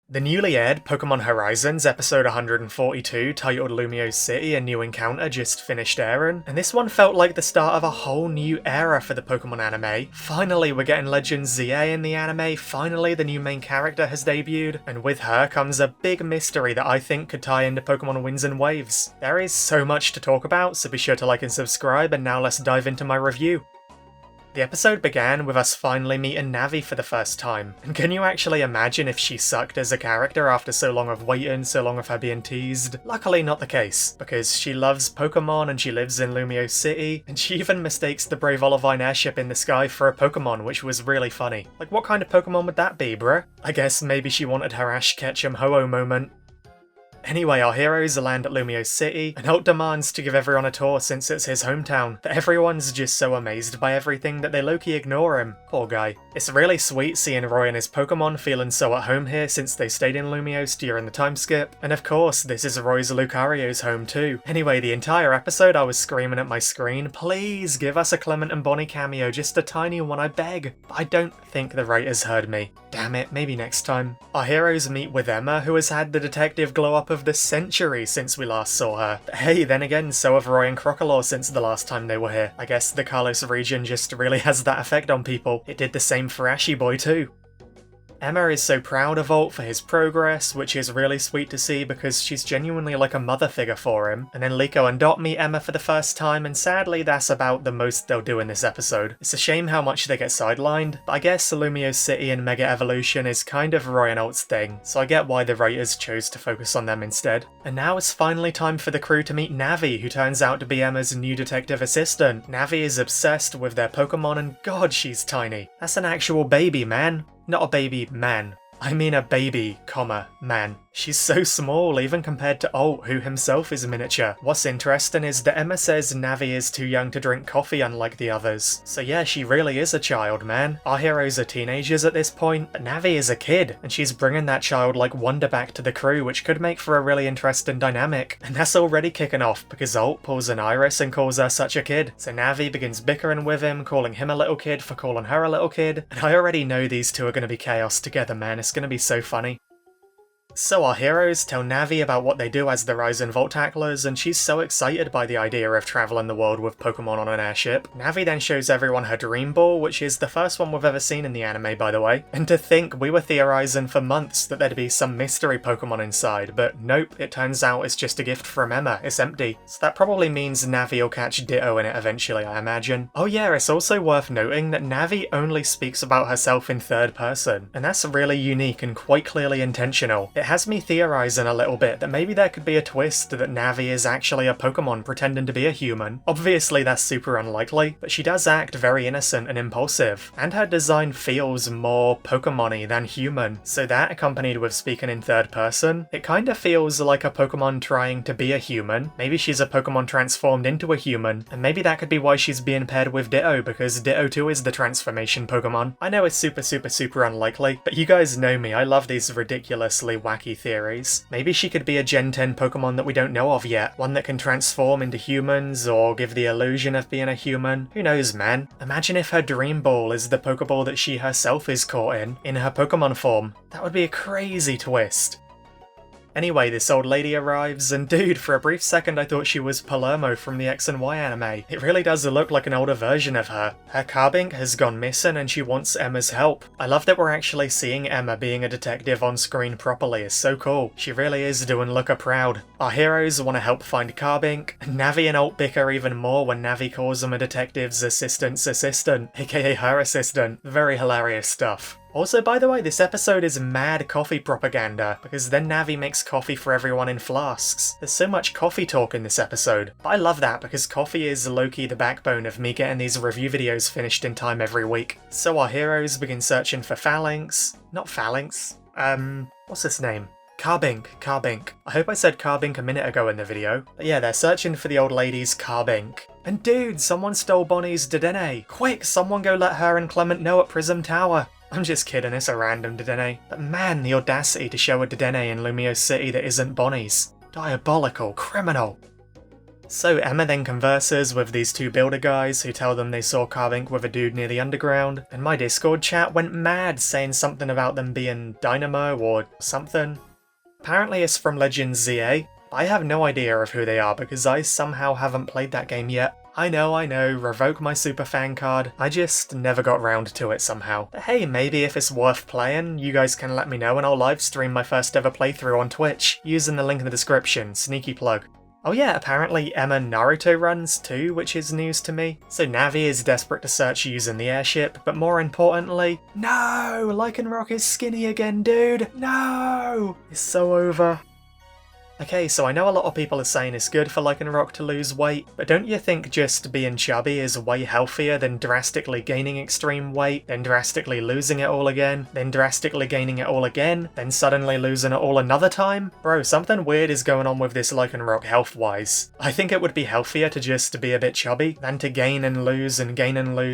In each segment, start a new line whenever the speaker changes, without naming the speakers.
The newly aired Pokémon Horizons episode 142, titled Lumio's City: A New Encounter, just finished airing, and this one felt like the start of a whole new era for the Pokémon anime. Finally, we're getting Legend ZA in the anime, finally the new main character has debuted, and with her comes a big mystery that I think could tie into Pokémon Winds and Waves. There is so much to talk about, so be sure to like and subscribe, and now let's dive into my review. The episode began with us finally meeting Navi for the first time, and can you actually imagine if she sucked as a character after so long of waiting, so long of her being teased? Luckily not the case, because she loves Pokemon and she lives in Lumio City, and she even mistakes the Brave Olivine airship in the sky for a Pokemon, which was really funny. Like, what kind of Pokemon would that be, bruh? I guess maybe she wanted her Ash Ketchum Ho-Oh moment. Anyway, our heroes land at Lumio City, and Holt demands to give everyone a tour since it's his hometown, but everyone's just so amazed by everything that they low-key ignore him. Poor guy. It's really sweet seeing Roy and his Pokemon feeling so at home here since they stayed in Lumiose during the time skip, and of course, this is Roy's Lucario's home too. Anyway, the entire episode I was screaming at my screen, please give us a Clement and Bonnie cameo, just a tiny one, I beg. But I don't think the writers heard me. Damn it, maybe next time. Our heroes meet with Emma, who has had the detective glow-up of the century since we last saw her. But hey, then again, so have Roy and Crocodile since the last time they were here. I guess the Kalos region just really has that effect on people. It did the same for Ashy Boy too. Emma is so proud of Holt for his progress, which is really sweet to see because she's genuinely like a mother figure for him. And then Liko and Dot meet Emma for the first time, and sadly that's about the most they'll do in this episode. It's a shame how much they get sidelined, but I guess Lumio City and Mega Evolution is kind of Roy and Holt's thing, so I get why the writers chose to focus on them instead. And now it's finally time for the crew to meet Navi, who turns out to be Emma's new detective assistant. Navi is obsessed with their Pokemon, and god, she's tiny. That's an actual baby, man. Not a baby man. I mean a baby, comma, man. She's so small, even compared to Holt, who himself is miniature. What's interesting is that Emma says Navi is too young to drink coffee unlike the others. So yeah, she really is a child, man. Our heroes are teenagers at this point, but Navi is a kid, and she's bringing that childlike wonder back to the crew, which could make for a really interesting dynamic. And that's already kicking off, because Holt pulls an iris and calls her such a kid. So Navi begins bickering with him, calling him a little kid for calling her a little kid. And I already know these two are going to be chaos together, man. It's going to be so funny. So our heroes tell Navi about what they do as the Rising Volt Tacklers, and she's so excited by the idea of travelling the world with Pokemon on an airship. Navi then shows everyone her Dream Ball, which is the first one we've ever seen in the anime, by the way. And to think, we were theorising for months that there'd be some mystery Pokemon inside, but nope, it turns out it's just a gift from Emma, it's empty. So that probably means Navi will catch Ditto in it eventually, I imagine. Oh yeah, it's also worth noting that Navi only speaks about herself in third person, and that's really unique and quite clearly intentional. It has me theorising a little bit that maybe there could be a twist that Navi is actually a Pokemon pretending to be a human. Obviously that's super unlikely, but she does act very innocent and impulsive, and her design feels more Pokemon-y than human, so that accompanied with speaking in third person, it kinda feels like a Pokemon trying to be a human. Maybe she's a Pokemon transformed into a human, and maybe that could be why she's being paired with Ditto, because Ditto too is the transformation Pokemon. I know it's super unlikely, but you guys know me, I love these ridiculously wacky theories. Maybe she could be a Gen 10 Pokemon that we don't know of yet, one that can transform into humans or give the illusion of being a human. Who knows, man? Imagine if her Dream Ball is the Pokeball that she herself is caught in her Pokemon form. That would be a crazy twist. Anyway, this old lady arrives, and dude, for a brief second I thought she was Palermo from the X and Y anime. It really does look like an older version of her. Her Carbink has gone missing and she wants Emma's help. I love that we're actually seeing Emma being a detective on screen properly, it's so cool. She really is doing Laqua proud. Our heroes want to help find Carbink, and Navi and Holt bicker even more when Navi calls them a detective's assistant's assistant, aka her assistant. Very hilarious stuff. Also, by the way, this episode is mad coffee propaganda, because then Navi makes coffee for everyone in flasks. There's so much coffee talk in this episode, but I love that because coffee is low-key the backbone of me getting these review videos finished in time every week. So our heroes begin searching for Falinks. Not Falinks. What's his name? Carbink. I hope I said Carbink a minute ago in the video. But yeah, they're searching for the old lady's Carbink. And dude, someone stole Bonnie's Dedenne. Quick, someone go let her and Clement know at Prism Tower. I'm just kidding, it's a random Dedenne. But man, the audacity to show a Dedenne in Lumio City that isn't Bonnie's. Diabolical, criminal. So Emma then converses with these two builder guys who tell them they saw Carbink with a dude near the underground, and my Discord chat went mad saying something about them being Dynamo or something. Apparently it's from Legends ZA. I have no idea of who they are because I somehow haven't played that game yet. I know, revoke my superfan card. I just never got round to it somehow. But hey, maybe if it's worth playing, you guys can let me know and I'll livestream my first ever playthrough on Twitch, using the link in the description, sneaky plug. Oh yeah, apparently Emma Naruto runs too, which is news to me. So Navi is desperate to search using the airship, but more importantly, no! Lycanroc is skinny again, dude! No! It's so over. Okay, so I know a lot of people are saying it's good for Lycanroc to lose weight, but don't you think just being chubby is way healthier than drastically gaining extreme weight, then drastically losing it all again, then drastically gaining it all again, then suddenly losing it all another time? Bro, something weird is going on with this Lycanroc health-wise. I think it would be healthier to just be a bit chubby than to gain and lose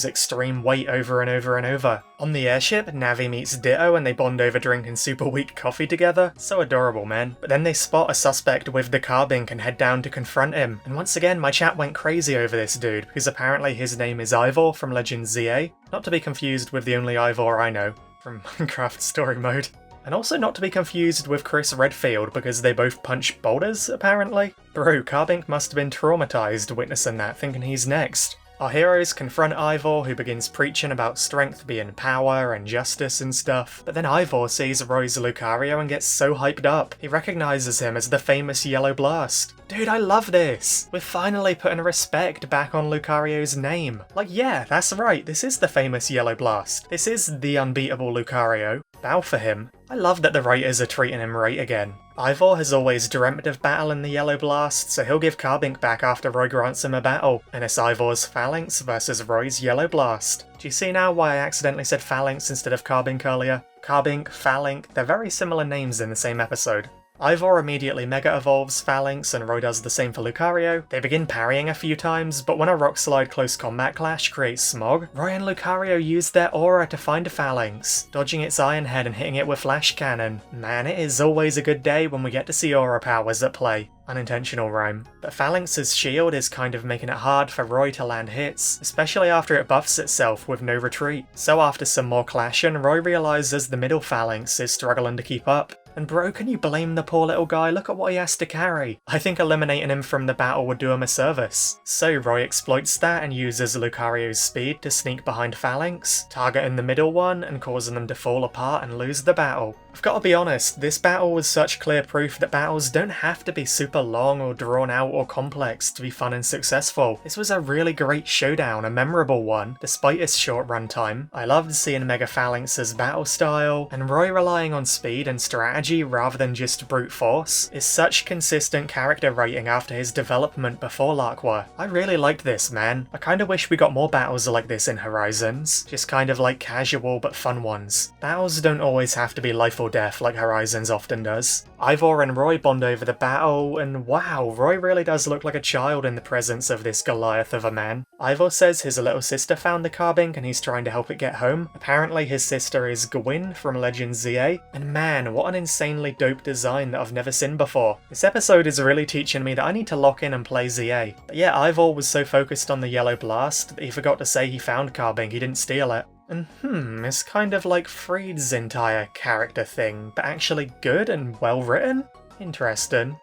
extreme weight over and over and over. On the airship, Navi meets Ditto and they bond over drinking super weak coffee together. So adorable, man. But then they spot a suspect with the Carbink and head down to confront him. And once again, my chat went crazy over this dude, because apparently his name is Ivor from Legends ZA. Not to be confused with the only Ivor I know from Minecraft Story Mode. And also not to be confused with Chris Redfield, because they both punch boulders, apparently. Bro, Carbink must have been traumatized witnessing that, thinking he's next. Our heroes confront Ivor, who begins preaching about strength being power and justice and stuff, but then Ivor sees Roy's Lucario and gets so hyped up. He recognizes him as the famous Yellow Blast. Dude, I love this! We're finally putting respect back on Lucario's name. Like, yeah, that's right, this is the famous Yellow Blast. This is the unbeatable Lucario. Bow for him. I love that the writers are treating him right again. Ivor has always dreamt of battling the Yellow Blast, so he'll give Carbink back after Roy grants him a battle, and it's Ivor's Falinks versus Roy's Yellow Blast. Do you see now why I accidentally said Falinks instead of Carbink earlier? Carbink, Falink, they're very similar names in the same episode. Ivor immediately Mega Evolves Falinks and Roy does the same for Lucario. They begin parrying a few times, but when a Rock Slide close combat clash creates smog, Roy and Lucario use their aura to find a Falinks, dodging its Iron Head and hitting it with Flash Cannon. Man, it is always a good day when we get to see aura powers at play. Unintentional rhyme. But Falinks' shield is kind of making it hard for Roy to land hits, especially after it buffs itself with no retreat. So after some more clashing, Roy realises the middle Falinks is struggling to keep up. And bro, can you blame the poor little guy? Look at what he has to carry. I think eliminating him from the battle would do him a service. So Roy exploits that and uses Lucario's speed to sneak behind Falinks, targeting the middle one and causing them to fall apart and lose the battle. I've got to be honest, this battle was such clear proof that battles don't have to be super long or drawn out or complex to be fun and successful. This was a really great showdown, a memorable one, despite its short runtime. I loved seeing Mega Falinks' battle style, and Roy relying on speed and strategy rather than just brute force is such consistent character writing after his development before Laqua. I really liked this, man. I kinda wish we got more battles like this in Horizons, just kind of like casual but fun ones. Battles don't always have to be life or death like Horizons often does. Ivor and Roy bond over the battle, and wow, Roy really does look like a child in the presence of this Goliath of a man. Ivor says his little sister found the Carbink and he's trying to help it get home. Apparently his sister is Gwyn from Legends ZA, and man, what an insanely dope design that I've never seen before. This episode is really teaching me that I need to lock in and play ZA. But yeah, Ivor was so focused on the Yellow Blast that he forgot to say he found Carbink, he didn't steal it. And it's kind of like Freed's entire character thing, but actually good and well written? Interesting.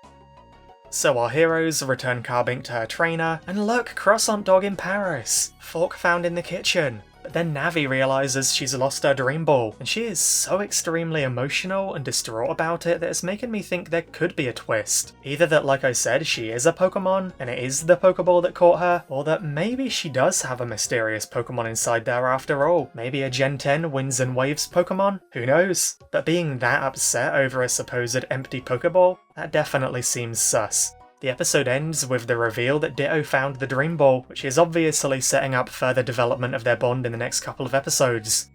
So our heroes return Carbink to her trainer, and look, Croissant Dog in Paris! Fork found in the kitchen. But then Navi realises she's lost her Dream Ball, and she is so extremely emotional and distraught about it that it's making me think there could be a twist. Either that, like I said, she is a Pokemon, and it is the Pokeball that caught her, or that maybe she does have a mysterious Pokemon inside there after all. Maybe a Gen 10 Winds and Waves Pokemon? Who knows? But being that upset over a supposed empty Pokeball? That definitely seems sus. The episode ends with the reveal that Ditto found the Dream Ball, which is obviously setting up further development of their bond in the next couple of episodes.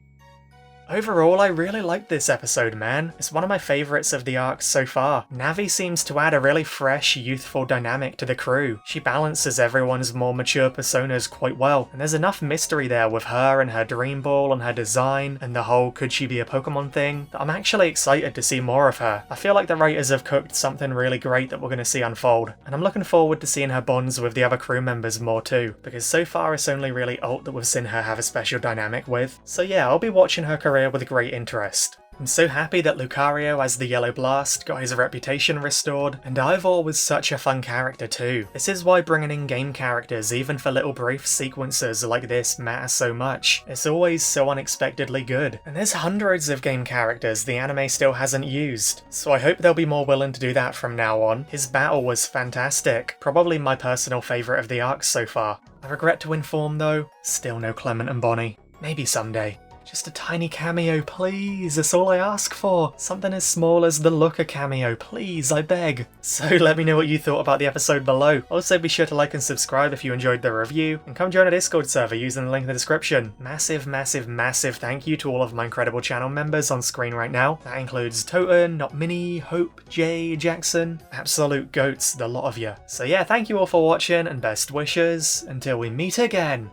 Overall, I really liked this episode, man. It's one of my favourites of the arc so far. Navi seems to add a really fresh, youthful dynamic to the crew. She balances everyone's more mature personas quite well, and there's enough mystery there with her and her dream ball and her design and the whole could she be a Pokemon thing that I'm actually excited to see more of her. I feel like the writers have cooked something really great that we're going to see unfold, and I'm looking forward to seeing her bonds with the other crew members more too, because so far it's only really Ult that we've seen her have a special dynamic with. So yeah, I'll be watching her career with great interest. I'm so happy that Lucario as the Yellow Blast got his reputation restored, and Ivor was such a fun character too. This is why bringing in game characters, even for little brief sequences like this, matters so much. It's always so unexpectedly good. And there's hundreds of game characters the anime still hasn't used, so I hope they'll be more willing to do that from now on. His battle was fantastic, probably my personal favourite of the arcs so far. I regret to inform though, still no Clement and Bonnie. Maybe someday. Just a tiny cameo, please, that's all I ask for. Something as small as the Laqua cameo, please, I beg. So let me know what you thought about the episode below. Also be sure to like and subscribe if you enjoyed the review, and come join our Discord server using the link in the description. Massive, massive, massive thank you to all of my incredible channel members on screen right now. That includes Toten, Not Mini, Hope, Jay, Jackson, absolute goats, the lot of you. So yeah, thank you all for watching, and best wishes until we meet again.